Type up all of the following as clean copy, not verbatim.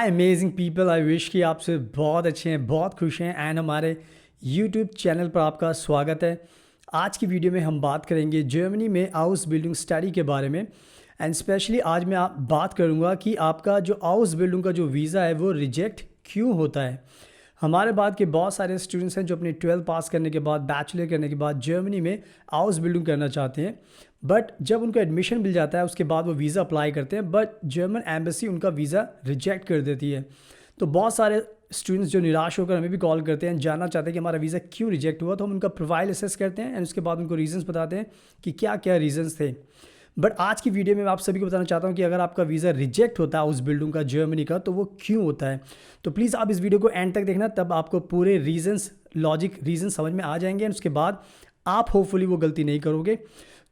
Hi amazing people, I wish कि आप सब बहुत अच्छे हैं, बहुत खुश हैं एंड हमारे यूट्यूब चैनल पर आपका स्वागत है। आज की वीडियो में हम बात करेंगे जर्मनी में हाउस बिल्डिंग स्टडी के बारे में एंड स्पेशली आज मैं बात करूंगा कि आपका जो हाउस बिल्डिंग का जो वीज़ा है वो रिजेक्ट क्यों होता है। हमारे बाद के बहुत सारे स्टूडेंट्स हैं जो अपनी 12 पास करने के बाद बैचलर करने के बाद जर्मनी में हाउस बिल्डिंग करना चाहते हैं, बट जब उनको एडमिशन मिल जाता है उसके बाद वो वीज़ा अप्लाई करते हैं बट जर्मन एम्बेसी उनका वीज़ा रिजेक्ट कर देती है। तो बहुत सारे स्टूडेंट्स जो निराश होकर हमें भी कॉल करते हैं, जानना चाहते हैं कि हमारा वीज़ा क्यों रिजेक्ट हुआ। तो हम उनका प्रोफाइल असेस करते हैं एंड उसके बाद उनको रीजंस बताते हैं कि क्या क्या रीजंस थे। बट आज की वीडियो में मैं आप सभी को बताना चाहता हूँ कि अगर आपका वीज़ा रिजेक्ट होता है उस बिल्डिंग का जर्मनी का, तो वो क्यों होता है। तो प्लीज़ आप इस वीडियो को एंड तक देखना, तब आपको पूरे रीजंस लॉजिक रीजन समझ में आ जाएंगे एंड उसके बाद आप होपफुली वो गलती नहीं करोगे।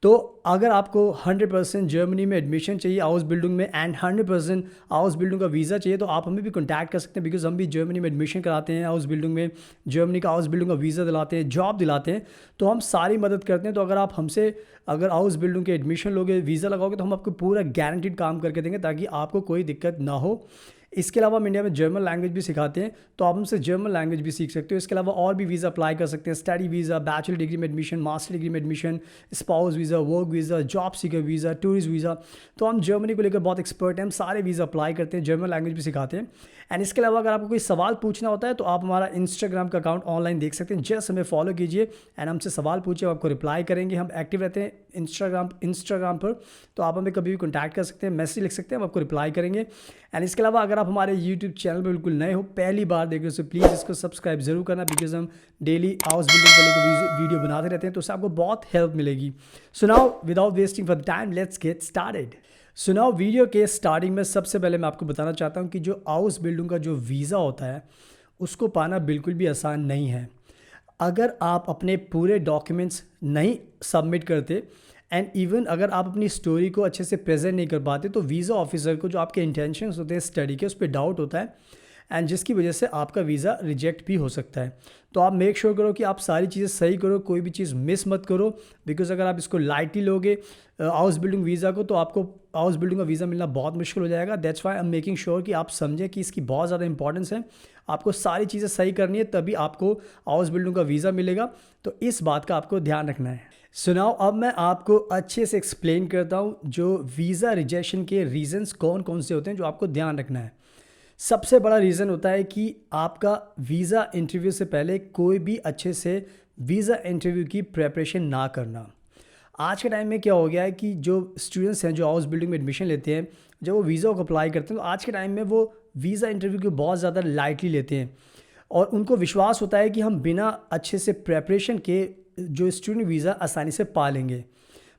तो अगर आपको 100% जर्मनी में एडमिशन चाहिए हाउस बिल्डिंग में एंड 100% हाउस बिल्डिंग का वीज़ा चाहिए, तो आप हमें भी कॉन्टैक्ट कर सकते हैं, बिकॉज हम भी जर्मनी में एडमिशन कराते हैं हाउस बिल्डिंग में, जर्मनी का हाउस बिल्डिंग का वीज़ा दिलाते हैं, जॉब दिलाते हैं, तो हम सारी मदद करते हैं। तो अगर आप हमसे अगर हाउस बिल्डिंग के एडमिशन लोगे, वीज़ा लगाओगे, तो हम आपको पूरा गारंटीड काम करके देंगे ताकि आपको कोई दिक्कत ना हो। इसके अलावा हम इंडिया में जर्मन लैंग्वेज भी सिखाते हैं, तो आप हमसे जर्मन लैंग्वेज भी सीख सकते हो। इसके अलावा और भी वीज़ा अप्लाई कर सकते हैं, स्टडी वीज़ा, बैचलर डिग्री में एडमिशन, मास्टर डिग्री में admission, spouse visa, work visa, job seeker visa, tourist visa. तो हम जर्मनी को लेकर बहुत एक्सपर्ट हैं, हम सारे वीज़ा अप्लाई करते हैं, जर्मन लैंग्वेज भी सिखाते हैं। एंड इसके अलावा अगर आपको कोई सवाल पूछना होता है तो आप हमारा इंस्टाग्राम का अकाउंट ऑनलाइन देख सकते हैं, जस्ट हमें फॉलो कीजिए एंड हमसे सवाल पूछिए, आपको रिप्लाई करेंगे। हम एक्टिव रहते हैं इंस्टाग्राम पर, तो आप हमें कभी भी कॉन्टैक्ट कर सकते हैं, मैसेज लिख सकते हैं, हम आपको रिप्लाई करेंगे। एंड इसके अलावा अगर आप हमारे यूट्यूब चैनल पर बिल्कुल नए हो, पहली बार देख रहे हो, तो प्लीज़ इसको सब्सक्राइब जरूर करना, बिकॉज हम डेली हाउस बिल्डिंग के लिए वीडियो बनाते रहते हैं, तो उससे आपको बहुत हेल्प मिलेगी। So now without wasting for the time let's get started. So now video के स्टार्टिंग में सबसे पहले मैं आपको बताना चाहता हूँ कि जो हाउस बिल्डिंग का जो वीज़ा होता है उसको पाना बिल्कुल भी आसान नहीं है। अगर आप अपने पूरे डॉक्यूमेंट्स नहीं सबमिट करते एंड इवन अगर आप अपनी स्टोरी को अच्छे से प्रेजेंट नहीं कर पाते, तो वीज़ा ऑफिसर को जो आपके इंटेंशंस होते हैं स्टडी के, उस पर डाउट होता है एंड जिसकी वजह से आपका वीज़ा रिजेक्ट भी हो सकता है। तो आप मेक श्योर करो कि आप सारी चीज़ें सही करो, कोई भी चीज़ मिस मत करो, बिकॉज अगर आप इसको लाइटली लोगे हाउस बिल्डिंग वीज़ा को, तो आपको हाउस बिल्डिंग का वीज़ा मिलना बहुत मुश्किल हो जाएगा। That's why I am making sure कि आप समझें कि इसकी बहुत ज़्यादा इंपॉर्टेंस है। आपको सारी चीज़ें सही करनी है, तभी आपको हाउस बिल्डिंग का वीज़ा मिलेगा। तो इस बात का आपको ध्यान रखना है। सुनाओ, अब मैं आपको अच्छे से एक्सप्लेन करता हूँ जो वीज़ा रिजेक्शन के रीज़न्स कौन कौन से होते हैं जो आपको ध्यान रखना है। सबसे बड़ा रीज़न होता है कि आपका वीज़ा इंटरव्यू से पहले कोई भी अच्छे से वीज़ा इंटरव्यू की प्रेपरेशन ना करना। आज के टाइम में क्या हो गया है कि जो स्टूडेंट्स हैं जो हाउस बिल्डिंग में एडमिशन लेते हैं, जब वो वीज़ा को अप्लाई करते हैं, तो आज के टाइम में वो वीज़ा इंटरव्यू को बहुत ज़्यादा लाइटली लेते हैं और उनको विश्वास होता है कि हम बिना अच्छे से प्रेपरेशन के जो स्टूडेंट वीज़ा आसानी से पा लेंगे।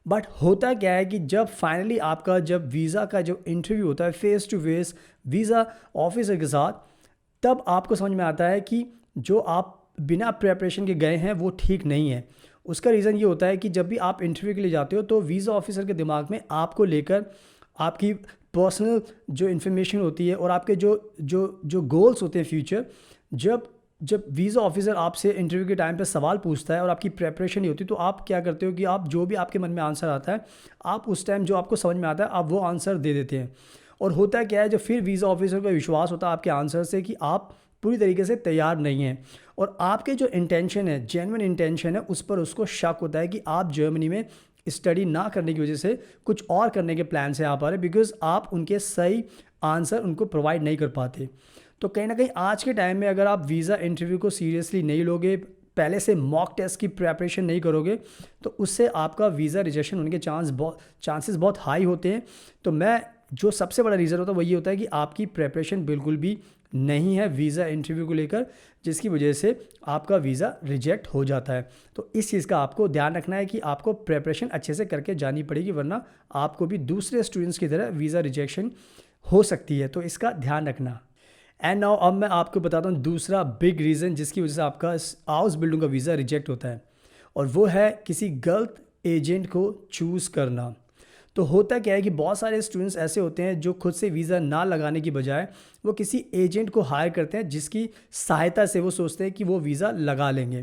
बट होता क्या है कि जब फाइनली आपका जब वीज़ा का जो इंटरव्यू होता है face to face visa officer के साथ, तब आपको समझ में आता है कि जो आप बिना प्रेपरेशन के गए हैं वो ठीक नहीं है। उसका रीज़न ये होता है कि जब भी आप इंटरव्यू के लिए जाते हो, तो वीज़ा ऑफिसर के दिमाग में आपको लेकर आपकी पर्सनल जो इन्फॉर्मेशन होती है और आपके जो जो जो गोल्स होते हैं फ्यूचर, जब वीज़ा ऑफिसर आपसे इंटरव्यू के टाइम पे सवाल पूछता है और आपकी प्रेपरेशन नहीं होती, तो आप क्या करते हो कि आप जो भी आपके मन में आंसर आता है, आप उस टाइम जो आपको समझ में आता है आप वो आंसर दे देते हैं। और होता क्या है, जो फिर वीज़ा ऑफिसर को विश्वास होता है आपके आंसर से कि आप पूरी तरीके से तैयार नहीं हैं और आपके जो इंटेंशन है, जेन्युइन इंटेंशन है, उस पर उसको शक होता है कि आप जर्मनी में स्टडी ना करने की वजह से कुछ और करने के प्लान से आप आ रहे, बिकॉज आप उनके सही आंसर उनको प्रोवाइड नहीं कर पाते। तो कहीं ना कहीं आज के टाइम में अगर आप वीज़ा इंटरव्यू को सीरियसली नहीं लोगे, पहले से मॉक टेस्ट की प्रेपरेशन नहीं करोगे, तो उससे आपका वीज़ा रिजेक्शन होने के चांसेस बहुत हाई होते हैं। तो मैं जो सबसे बड़ा रीज़न होता है वो ये होता है कि आपकी प्रेपरेशन बिल्कुल भी नहीं है वीज़ा इंटरव्यू को लेकर, जिसकी वजह से आपका वीज़ा रिजेक्ट हो जाता है। तो इस चीज़ का आपको ध्यान रखना है कि आपको प्रेपरेशन अच्छे से करके जानी पड़ेगी, वरना आपको भी दूसरे स्टूडेंट्स की तरह वीज़ा रिजेक्शन हो सकती है। तो इसका ध्यान रखना। एंड नाउ अब मैं आपको बताता हूँ दूसरा बिग रीज़न जिसकी वजह से आपका हाउस बिल्डिंग का वीज़ा रिजेक्ट होता है, और वो है किसी गलत एजेंट को चूज़ करना। तो होता क्या है कि बहुत सारे स्टूडेंट्स ऐसे होते हैं जो खुद से वीज़ा ना लगाने की बजाय वो किसी एजेंट को हायर करते हैं, जिसकी सहायता से वो सोचते हैं कि वो वीज़ा लगा लेंगे।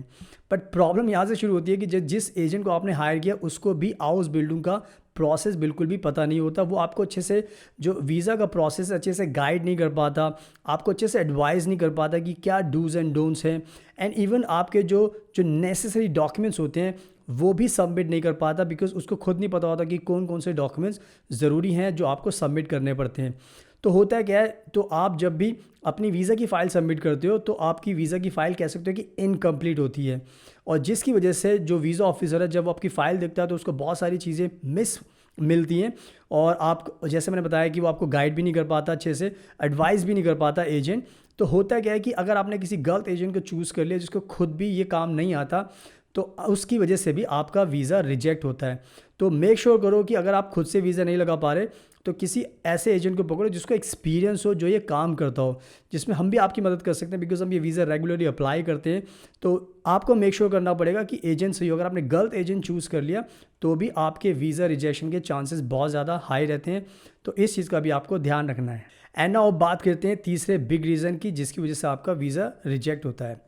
बट प्रॉब्लम यहाँ से शुरू होती है कि जिस एजेंट को आपने हायर किया उसको भी हाउस बिल्डिंग का प्रोसेस बिल्कुल भी पता नहीं होता, वो आपको अच्छे से जो वीज़ा का प्रोसेस अच्छे से गाइड नहीं कर पाता, आपको अच्छे से एडवाइस नहीं कर पाता कि क्या डूज़ एंड डोंट्स हैं, एंड इवन आपके जो जो नेसेसरी डॉक्यूमेंट्स होते हैं वो भी सबमिट नहीं कर पाता, बिकॉज उसको खुद नहीं पता होता कि कौन कौन से डॉक्यूमेंट्स ज़रूरी हैं जो आपको सबमिट करने पड़ते हैं। तो होता है क्या है, तो आप जब भी अपनी वीज़ा की फ़ाइल सबमिट करते हो तो आपकी वीज़ा की फ़ाइल कह सकते हो कि इनकम्प्लीट होती है, और जिसकी वजह से जो वीज़ा ऑफिसर है जब आपकी फ़ाइल देखता है तो उसको बहुत सारी चीज़ें मिस मिलती हैं, और आप जैसे मैंने बताया कि वो आपको गाइड भी नहीं कर पाता, अच्छे से एडवाइस भी नहीं कर पाता एजेंट। तो होता क्या है कि अगर आपने किसी गलत एजेंट को चूज़ कर लिया जिसको खुद भी ये काम नहीं आता, तो उसकी वजह से भी आपका वीज़ा रिजेक्ट होता है। तो मेक श्योर करो कि अगर आप खुद से वीज़ा नहीं लगा पा रहे तो किसी ऐसे एजेंट को पकड़ो जिसको एक्सपीरियंस हो, जो ये काम करता हो, जिसमें हम भी आपकी मदद कर सकते हैं, बिकॉज हम ये वीज़ा रेगुलरली अप्लाई करते हैं। तो आपको मेक श्योर करना पड़ेगा कि एजेंट सही हो। अगर आपने गलत एजेंट चूज़ कर लिया तो भी आपके वीज़ा रिजेक्शन के चांसेस बहुत ज़्यादा हाई रहते हैं, तो इस चीज़ का भी आपको ध्यान रखना है। एंड नाउ बात करते हैं तीसरे बिग रीज़न की जिसकी वजह से आपका वीज़ा रिजेक्ट होता है।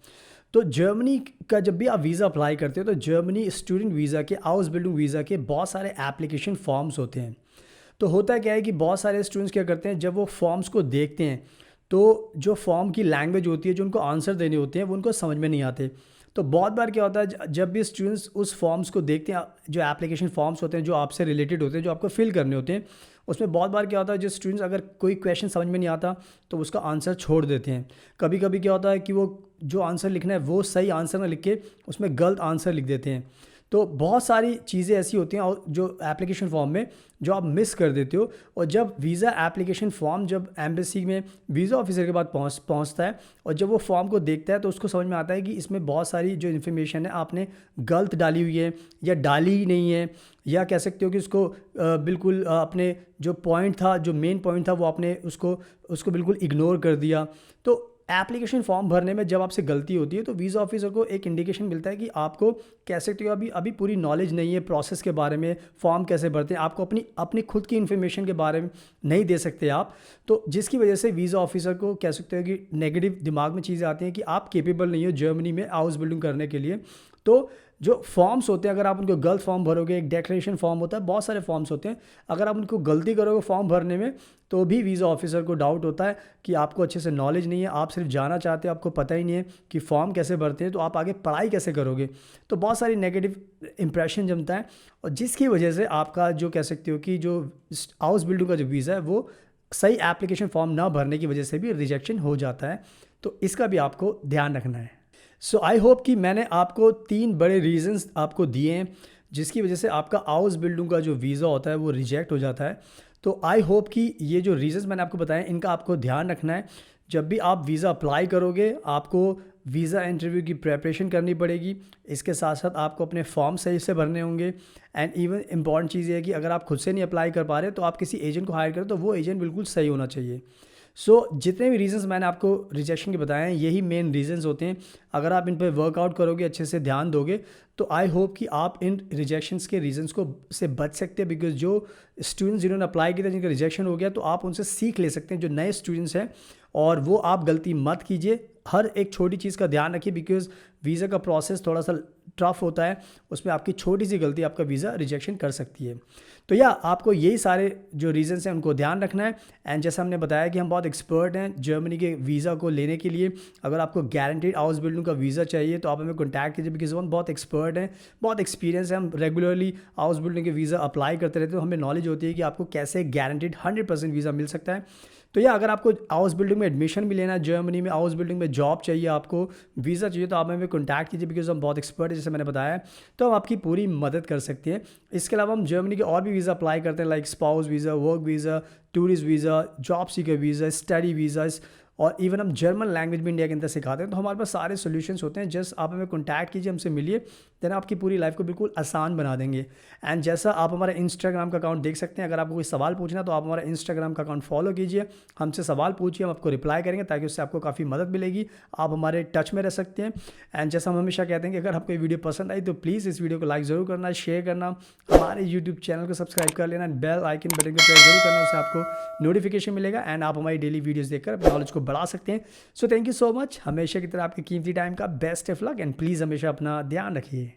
तो जर्मनी का जब भी आप वीज़ा अप्लाई करते हो तो जर्मनी स्टूडेंट वीज़ा के, हाउस बिल्डिंग वीज़ा के बहुत सारे एप्लीकेशन फॉर्म्स होते हैं। तो होता क्या है कि बहुत सारे स्टूडेंट्स क्या करते हैं, जब वो फॉर्म्स को देखते हैं तो जो फॉर्म की लैंग्वेज होती है, जो उनको आंसर देने होते हैं, वो उनको समझ में नहीं आते। तो बहुत बार क्या होता है, जब भी स्टूडेंट्स उस फॉर्म्स को देखते हैं, जो एप्लीकेशन फॉर्म्स होते हैं जो आपसे रिलेटेड होते हैं, जो आपको फिल करने होते हैं, उसमें बहुत बार क्या होता है, जो स्टूडेंट्स अगर कोई क्वेश्चन समझ में नहीं आता तो उसका आंसर छोड़ देते हैं। कभी कभी क्या होता है कि वो जो आंसर लिखना है वो सही आंसर ना लिख के उसमें गलत आंसर लिख देते हैं। तो बहुत सारी चीज़ें ऐसी होती हैं और जो एप्लीकेशन फॉर्म में जो आप मिस कर देते हो, और जब वीज़ा एप्लीकेशन फॉर्म जब एम्बेसी में वीज़ा ऑफिसर के पास पहुंचता है और जब वो फॉर्म को देखता है तो उसको समझ में आता है कि इसमें बहुत सारी जो इन्फॉर्मेशन है आपने गलत डाली हुई है या डाली ही नहीं है, या कह सकते हो कि उसको बिल्कुल अपने जो पॉइंट था, जो मेन पॉइंट था, वो आपने उसको बिल्कुल इग्नोर कर दिया। तो एप्लीकेशन फॉर्म भरने में जब आपसे गलती होती है तो वीज़ा ऑफिसर को एक इंडिकेशन मिलता है कि आपको कह सकते हो अभी पूरी नॉलेज नहीं है प्रोसेस के बारे में, फॉर्म कैसे भरते हैं, आपको अपनी खुद की इन्फॉर्मेशन के बारे में नहीं दे सकते आप। तो जिसकी वजह से वीज़ा ऑफिसर को कह सकते हो कि नेगेटिव दिमाग में चीज़ें आती हैं कि आप केपेबल नहीं हो जर्मनी में हाउस बिल्डिंग करने के लिए। तो जो फॉर्म्स होते हैं, अगर आप उनको गलत फॉर्म भरोगे, एक डेक्लेरेशन फॉर्म होता है, बहुत सारे फॉर्म्स होते हैं, अगर आप उनको गलती करोगे फॉर्म भरने में तो भी वीज़ा ऑफिसर को डाउट होता है कि आपको अच्छे से नॉलेज नहीं है, आप सिर्फ जाना चाहते हो, आपको पता ही नहीं है कि फॉर्म कैसे भरते हैं, तो आप आगे पढ़ाई कैसे करोगे। तो बहुत सारी नेगेटिव इंप्रेशन जमता है, और जिसकी वजह से आपका जो कह सकते हो कि जो हाउस बिल्डिंग का जो वीज़ा है वो सही एप्लीकेशन फॉर्म ना भरने की वजह से भी रिजेक्शन हो जाता है। तो इसका भी आपको ध्यान रखना है। सो आई होप कि मैंने आपको 3 बड़े रीज़न्स आपको दिए हैं जिसकी वजह से आपका हाउस बिल्डिंग का जो वीज़ा होता है वो रिजेक्ट हो जाता है। तो आई होप कि ये जो रीज़न्स मैंने आपको बताए इनका आपको ध्यान रखना है। जब भी आप वीज़ा अप्लाई करोगे आपको वीज़ा इंटरव्यू की प्रेपरेशन करनी पड़ेगी, इसके साथ साथ आपको अपने फॉर्म सही से भरने होंगे, एंड इवन इम्पॉर्टेंट चीज़ ये है कि अगर आप खुद से नहीं अप्लाई कर पा रहे तो आप किसी एजेंट को हायर करें तो वो एजेंट बिल्कुल सही होना चाहिए। जितने भी रीज़न्स मैंने आपको रिजेक्शन के बताए हैं यही मेन रीज़न्स होते हैं। अगर आप इन पर वर्कआउट करोगे, अच्छे से ध्यान दोगे, तो आई होप कि आप इन रिजेक्शंस के रीज़न्स को से बच सकते हैं। बिकॉज जो स्टूडेंट्स जिन्होंने अप्लाई किया था जिनका रिजेक्शन हो गया, तो आप उनसे सीख ले सकते हैं जो नए स्टूडेंट्स हैं, और वो आप गलती मत कीजिए। हर एक छोटी चीज़ का ध्यान रखिए, बिकॉज वीज़ा का प्रोसेस थोड़ा सा टफ होता है, उसमें आपकी छोटी सी गलती आपका वीज़ा रिजेक्शन कर सकती है। तो आपको यही सारे जो रीज़न्स हैं उनको ध्यान रखना है। एंड जैसा हमने बताया कि हम बहुत एक्सपर्ट हैं जर्मनी के वीज़ा को लेने के लिए। अगर आपको गारंटीड हाउस बिल्डिंग का वीज़ा चाहिए तो आप हमें कॉन्टैक्ट कीजिए, बिकॉज हम बहुत एक्सपर्ट हैं, बहुत एक्सपीरियंस है, हम रेगुलरली हाउस बिल्डिंग के वीज़ा अप्लाई करते रहते हैं, तो हमें नॉलेज होती है कि आपको कैसे गारंटीड 100% वीज़ा मिल सकता है। तो अगर आपको हाउस बिल्डिंग में एडमिशन भी लेना है, जर्मनी में हाउस बिल्डिंग में जॉब चाहिए, आपको वीज़ा चाहिए, तो आप हमें कॉन्टैक्ट कीजिए, बिकॉज हम बहुत एक्सपर्ट है जैसे मैंने बताया, तो हम आपकी पूरी मदद कर सकते हैं। इसके अलावा हम जर्मनी के और भी वीज़ा अप्लाई करते हैं, like spouse visa, work visa, tourist visa, job seeker visa, study visas, और इवन हम जर्मन लैंग्वेज भी इंडिया के अंदर सिखाते हैं। तो हमारे पास सारे सोल्यूशंस होते हैं। जस्ट आप हमें कॉन्टैक्ट कीजिए, हमसे मिलिए, देन आपकी पूरी लाइफ को बिल्कुल आसान बना देंगे। एंड जैसा आप हमारा इंस्टाग्राम का अकाउंट देख सकते हैं, अगर आपको कोई सवाल पूछना तो आप हमारा इंस्टाग्राम का अकाउंट फॉलो कीजिए, हमसे सवाल पूछिए, हम आपको रिप्लाई करेंगे, ताकि उससे आपको काफ़ी मदद मिलेगी, आप हमारे टच में रह सकते हैं। एंड जैसा हम हमेशा कहते हैं कि अगर आपको ये वीडियो पसंद आई तो प्लीज़ इस वीडियो को लाइक ज़रूर करना, शेयर करना, हमारे यूट्यूब चैनल को सब्सक्राइब कर लेना, बेल आइकन बटन को प्रेस जरूर करना, उससे आपको नोटिफिकेशन मिलेगा, एंड आप हमारी डेली वीडियोज़ देखकर अपने नॉलेज को बढ़ा सकते हैं। So thank you so much. हमेशा की तरह आपके कीमती टाइम का best of luck, and please हमेशा अपना ध्यान रखिए।